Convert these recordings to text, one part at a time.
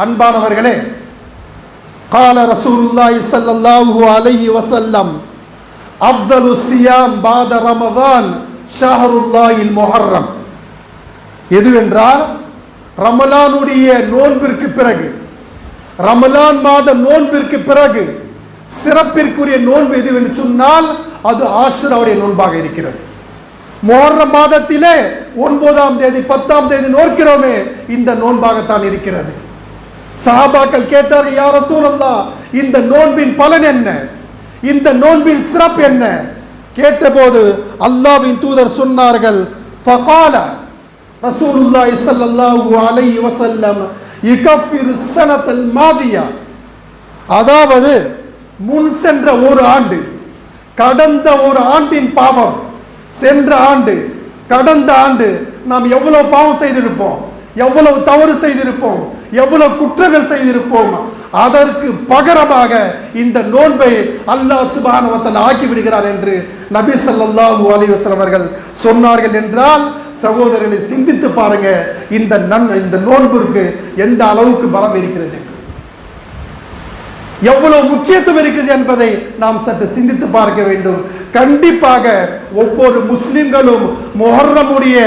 அன்பானவர்களே, قال رسول الله صلى الله عليه وسلم أفضل الصيام بعد رمضان شهر الله المحرم. எதுவென்றால் ரமலானுடைய நோன்பிற்கு பிறகு, ரமலான் மாத நோன்பிற்கு பிறகு சிறப்பிற்குரிய நோன்பு எதுவென்று சொன்னால் அது ஆஷுராவுடைய நோன்பாக இருக்கிறது. முஹர்ரம் மாதத்திலே 9ஆம் தேதி 10ஆம் தேதி நோக்கிறோமே, இந்த நோன்பாகத்தான் இருக்கிறது. சஹாபாக்கள் கேட்டார்கள், யா ரசூலல்லாஹ், இந்த நோன்பின் பலன் என்ன, இந்த நோன்பின் சிறப்பு என்ன? கேட்டபோது அல்லாஹ்வின் தூதர் சொன்னார்கள், ஃபகால ரசூலுல்லாஹி ஸல்லல்லாஹு அலைஹி வஸல்லம் யுகஃபிரு ஸனத்தல் மாதியா, அதாவது முன் சென்ற ஒரு ஆண்டு, கடந்த ஒரு ஆண்டின் பாவம், சென்ற ஆண்டு கடந்த ஆண்டு நாம் எவ்வளவு பாவம் செய்திருப்போம், எவ்வளவு தவறு செய்திருப்போம், எவ்வளவு குற்றங்கள் செய்திருப்போம், அதற்கு பகரமாக இந்த நோன்பை அல்லாஹ் சுப்ஹானஹு வ தஆலா ஆக்கி விடுகிறார் என்று நபி ஸல்லல்லாஹு அலைஹி வஸல்லம் அவர்கள் சொன்னார்கள் என்றால், சகோதரர்களை சிந்தித்து பாருங்க, இந்த நோன்பிற்கு எந்த அளவுக்கு பலம் இருக்கிறது, எவ்வளவு முக்கியத்துவம் இருக்கிறது என்பதை நாம் சற்று சிந்தித்து பார்க்க வேண்டும். கண்டிப்பாக ஒவ்வொரு முஸ்லிம்களும் முஹர்ரமுடைய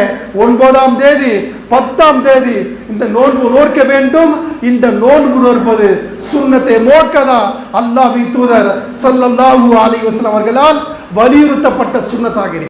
9ஆம் தேதி 10ஆம் தேதி இந்த நோன்பு நோக்க வேண்டும். இந்த நோன்பு நோற்பது சுன்னத்தே முஅக்கதா, அல்லாஹ்வின் தூதர் ஸல்லல்லாஹு அலைஹி வஸல்லம் அவர்களால் வலியுறுத்தப்பட்ட சுன்னத்தாக இருக்கிறது.